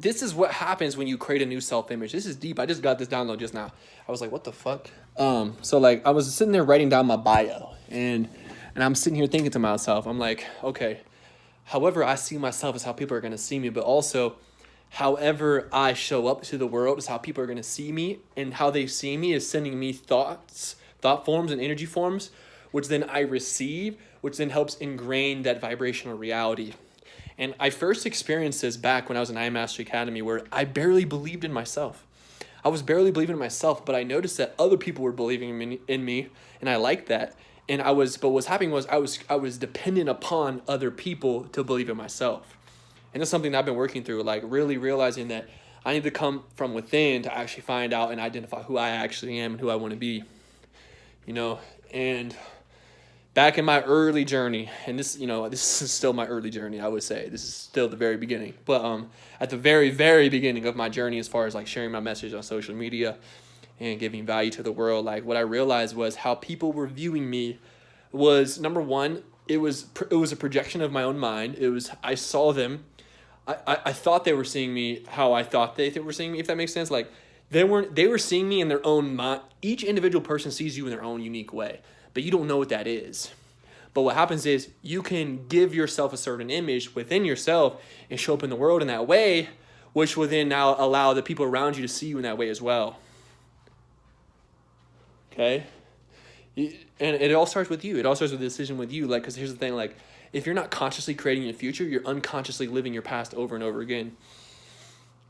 this is what happens when you create a new self-image. This is deep. I just got this download just now. I was like, what the fuck? So like I was sitting there writing down my bio, and I'm sitting here thinking to myself, I'm like, okay, however I see myself is how people are going to see me, but also however I show up to the world is how people are going to see me, and how they see me is sending me thought forms and energy forms, which then I receive, which then helps ingrain that vibrational reality. And I first experienced this back when I was in I Mastery Academy, where I barely believed in myself. I was barely believing in myself, but I noticed that other people were believing in me, and I liked that. But what's happening was I was dependent upon other people to believe in myself. And that's something that I've been working through, like really realizing that I need to come from within to actually find out and identify who I actually am and who I want to be, and back in my early journey, and this is still my early journey, I would say. This is still the very beginning. But at the very, very beginning of my journey, as far as like sharing my message on social media and giving value to the world, like what I realized was how people were viewing me was, number one, it was a projection of my own mind. I saw them. I thought they were seeing me how I thought they were seeing me, if that makes sense. Like they were seeing me in their own mind. Each individual person sees you in their own unique way, but you don't know what that is. But what happens is you can give yourself a certain image within yourself and show up in the world in that way, which will then now allow the people around you to see you in that way as well. Okay? And it all starts with you. It all starts with a decision with you. Like, because here's the thing, like, if you're not consciously creating your future, you're unconsciously living your past over and over again.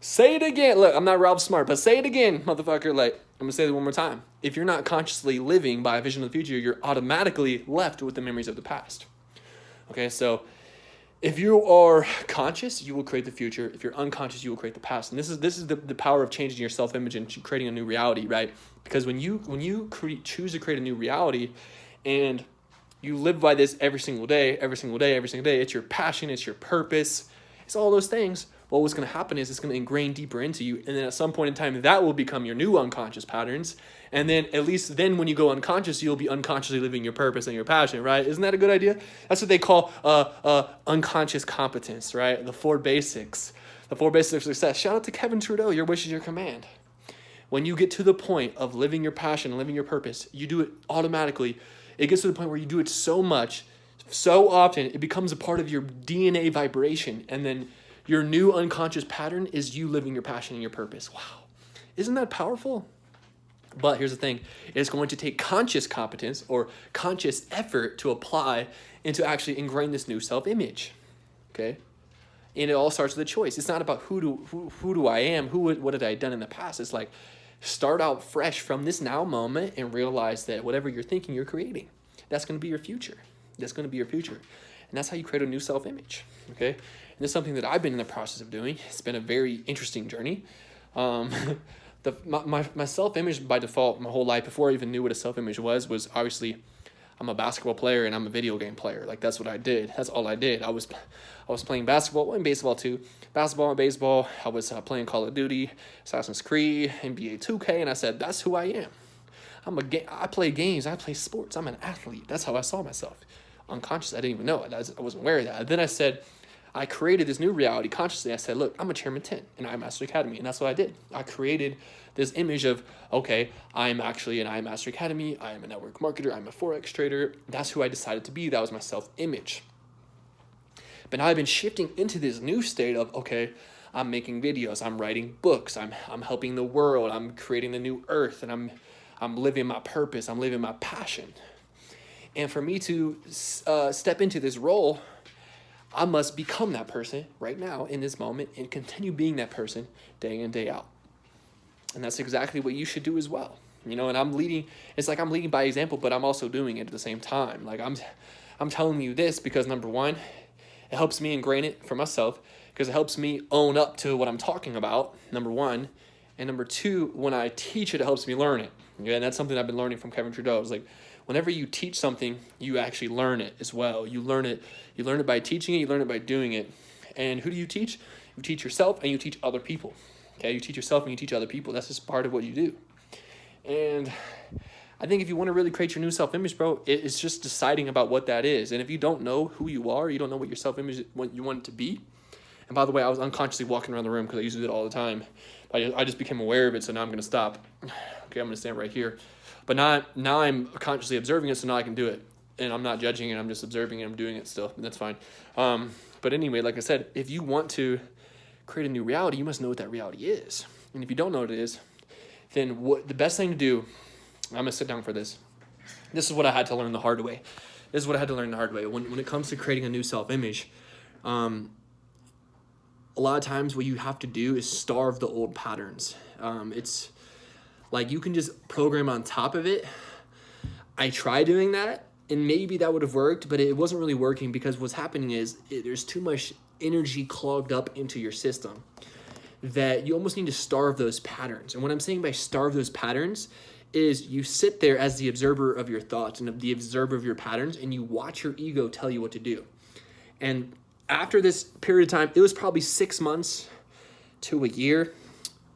Say it again. Look, I'm not Ralph Smart, but say it again, motherfucker. Like, I'm going to say it one more time. If you're not consciously living by a vision of the future, you're automatically left with the memories of the past. Okay, so if you are conscious, you will create the future. If you're unconscious, you will create the past. And this is the power of changing your self-image and creating a new reality, right? Because when you choose to create a new reality and you live by this every single day, it's your passion, it's your purpose, it's all those things. Well, what's going to happen is it's going to ingrain deeper into you. And then at some point in time, that will become your new unconscious patterns. And then at least then when you go unconscious, you'll be unconsciously living your purpose and your passion, right? Isn't that a good idea? That's what they call unconscious competence, right? The 4 basics. The 4 basics of success. Shout out to Kevin Trudeau. Your wish is your command. When you get to the point of living your passion and living your purpose, you do it automatically. It gets to the point where you do it so much, so often, it becomes a part of your DNA vibration. And then your new unconscious pattern is you living your passion and your purpose. Wow. Isn't that powerful? But here's the thing. It's going to take conscious competence or conscious effort to apply and to actually ingrain this new self-image. Okay? And it all starts with a choice. It's not about who do I am, what had I done in the past. It's like start out fresh from this now moment and realize that whatever you're thinking, you're creating. That's going to be your future. That's going to be your future. And that's how you create a new self-image. Okay? And this is something that I've been in the process of doing. It's been a very interesting journey. My self-image by default, my whole life, before I even knew what a self-image was obviously I'm a basketball player and I'm a video game player. Like that's what I did. That's all I did. I was playing basketball and baseball too. Basketball and baseball. I was playing Call of Duty, Assassin's Creed, NBA 2K, and I said, that's who I am. I play games. I play sports. I'm an athlete. That's how I saw myself. Unconscious, I didn't even know it. I wasn't aware of that. Then I said, I created this new reality consciously. I said, look, I'm a Chairman 10 in I Mastery Academy. And that's what I did. I created this image of, okay, I'm actually an I Mastery Academy. I am a network marketer. I'm a Forex trader. That's who I decided to be. That was my self-image. But now I've been shifting into this new state of, okay, I'm making videos. I'm writing books. I'm helping the world. I'm creating the new earth. And I'm living my purpose. I'm living my passion. And for me to step into this role, I must become that person right now in this moment and continue being that person day in, day out. And that's exactly what you should do as well. And I'm leading by example, but I'm also doing it at the same time. Like I'm telling you this because number one, it helps me ingrain it for myself because it helps me own up to what I'm talking about, number one. And number two, when I teach it, it helps me learn it. Okay? And that's something I've been learning from Kevin Trudeau. It's like, whenever you teach something, you actually learn it as well. You learn it by teaching it, you learn it by doing it. And who do you teach? You teach yourself and you teach other people. Okay, you teach yourself and you teach other people. That's just part of what you do. And I think if you want to really create your new self-image, bro, it's just deciding about what that is. And if you don't know who you are, you don't know what your self-image, what you want it to be, And by the way, I was unconsciously walking around the room because I used to do it all the time. I just became aware of it, so now I'm going to stop. Okay, I'm going to stand right here. But now I'm consciously observing it, so now I can do it. And I'm not judging it, I'm just observing it, I'm doing it still, and that's fine. But anyway, like I said, if you want to create a new reality, you must know what that reality is. And if you don't know what it is, then what the best thing to do, I'm going to sit down for this. This is what I had to learn the hard way. When it comes to creating a new self-image, a lot of times what you have to do is starve the old patterns. It's like you can just program on top of it. I tried doing that, and maybe that would have worked, but it wasn't really working because what's happening is there's too much energy clogged up into your system that you almost need to starve those patterns. And what I'm saying by starve those patterns is you sit there as the observer of your thoughts and the observer of your patterns, and you watch your ego tell you what to do. And after this period of time, it was probably 6 months to a year.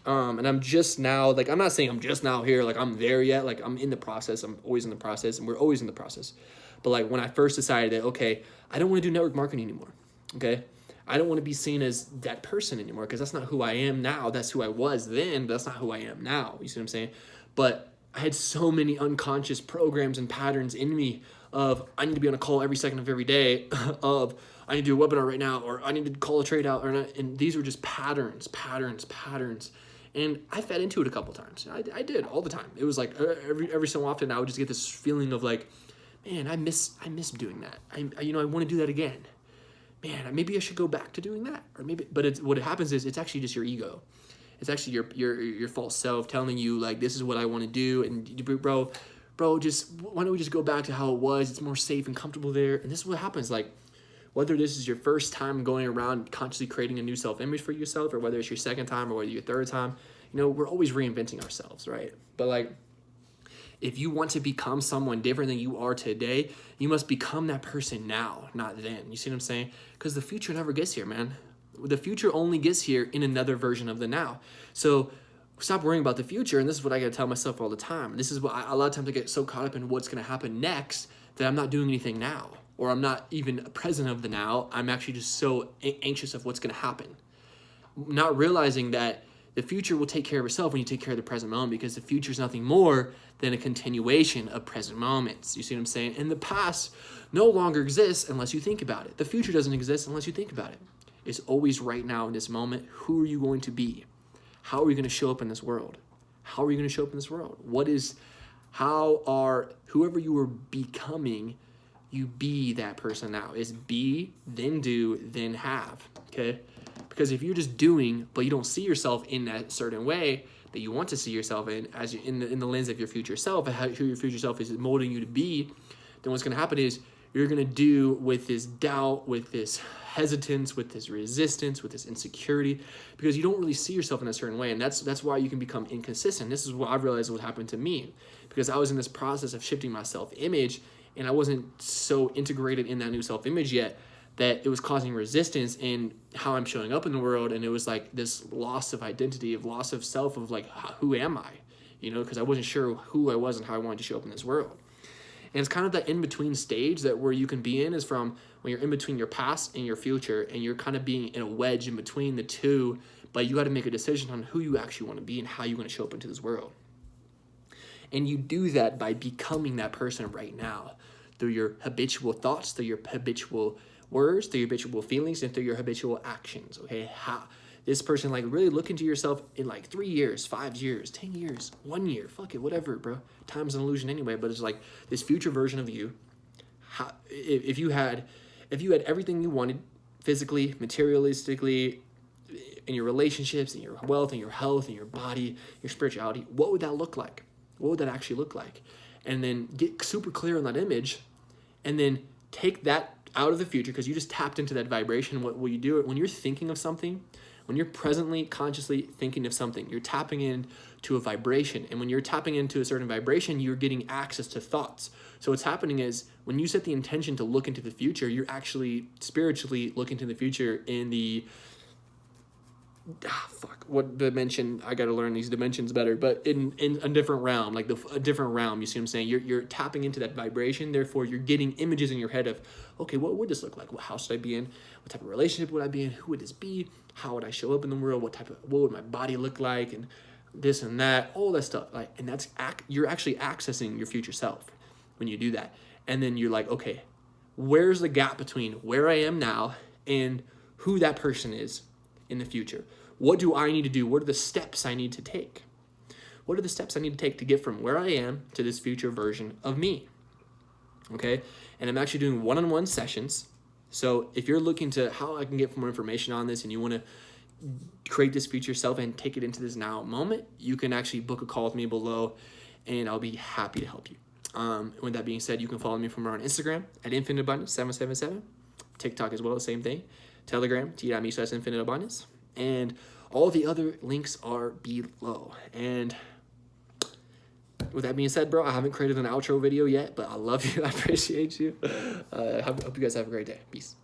And I'm just now, like, I'm not saying I'm just now here, like I'm there yet, like I'm in the process, I'm always in the process, and we're always in the process. But like when I first decided that, okay, I don't want to do network marketing anymore, okay? I don't want to be seen as that person anymore because that's not who I am now. That's who I was then, but that's not who I am now. You see what I'm saying? But I had so many unconscious programs and patterns in me of I need to be on a call every second of every day, of I need to do a webinar right now, or I need to call a trade out, or not. And these were just patterns. And I fed into it a couple times. I did all the time. It was like every so often I would just get this feeling of like, man, I miss doing that. I want to do that again. Man, maybe I should go back to doing that. Or maybe, but what happens is it's actually just your ego. It's actually your false self telling you like this is what I want to do, and bro, just why don't we just go back to how it was? It's more safe and comfortable there. And this is what happens. Like whether this is your first time going around consciously creating a new self-image for yourself, or whether it's your second time or whether your third time, we're always reinventing ourselves, right? But like, if you want to become someone different than you are today, you must become that person now, not then. You see what I'm saying? Because the future never gets here, man. The future only gets here in another version of the now. So stop worrying about the future. And this is what I got to tell myself all the time. This is what a lot of times I get so caught up in what's going to happen next that I'm not doing anything now, or I'm not even present of the now. I'm actually just so anxious of what's going to happen. Not realizing that the future will take care of itself when you take care of the present moment, because the future is nothing more than a continuation of present moments. You see what I'm saying? And the past no longer exists unless you think about it. The future doesn't exist unless you think about it. It's always right now in this moment. Who are you going to be? How are you going to show up in this world? How are you going to show up in this world? Whoever you are becoming, you be that person now. It's be, then do, then have, okay? Because if you're just doing, but you don't see yourself in that certain way that you want to see yourself in, as in the lens of your future self, and who your future self is molding you to be, then what's going to happen is you're going to do with this doubt, with this hesitance, with this resistance, with this insecurity, because you don't really see yourself in a certain way. And that's why you can become inconsistent. This is what I've realized what happened to me, because I was in this process of shifting my self-image, and I wasn't so integrated in that new self-image yet that it was causing resistance in how I'm showing up in the world. And it was like this loss of identity, of loss of self, of like, who am I? Because I wasn't sure who I was and how I wanted to show up in this world. And it's kind of that in-between stage that where you can be in is from when you're in between your past and your future, and you're kind of being in a wedge in between the two, but you got to make a decision on who you actually want to be and how you want to show up into this world. And you do that by becoming that person right now through your habitual thoughts, through your habitual words, through your habitual feelings, and through your habitual actions, okay? How this person, like, really look into yourself in like 3 years, 5 years, 10 years, 1 year, fuck it, whatever, bro. Time's an illusion anyway, but it's like this future version of you. If you had everything you wanted physically, materialistically, in your relationships, in your wealth, in your health, in your body, your spirituality, what would that look like? What would that actually look like? And then get super clear on that image, and then take that out of the future, because you just tapped into that vibration. What will you do? When you're thinking of something, when you're presently, consciously thinking of something, you're tapping into a vibration. And when you're tapping into a certain vibration, you're getting access to thoughts. So what's happening is when you set the intention to look into the future, you're actually spiritually looking to the future in the what dimension, I got to learn these dimensions better, but in a different realm, like a different realm, you see what I'm saying? You're tapping into that vibration, therefore you're getting images in your head of, okay, what would this look like? What house should I be in? What type of relationship would I be in? Who would this be? How would I show up in the world? What would my body look like? And this and that, all that stuff. Like, and you're actually accessing your future self when you do that. And then you're like, okay, where's the gap between where I am now and who that person is in the future? What do I need to do? What are the steps I need to take? What are the steps I need to take to get from where I am to this future version of me? Okay? And I'm actually doing one-on-one sessions. So if you're looking to how I can get more information on this and you want to create this future self and take it into this now moment, you can actually book a call with me below and I'll be happy to help you. With that being said, you can follow me from on Instagram at infiniteabundance777, TikTok as well, the same thing, Telegram, t.me/infiniteabundance, and all the other links are below. And with that being said, bro, I haven't created an outro video yet, but I love you. I appreciate you. I hope you guys have a great day. Peace.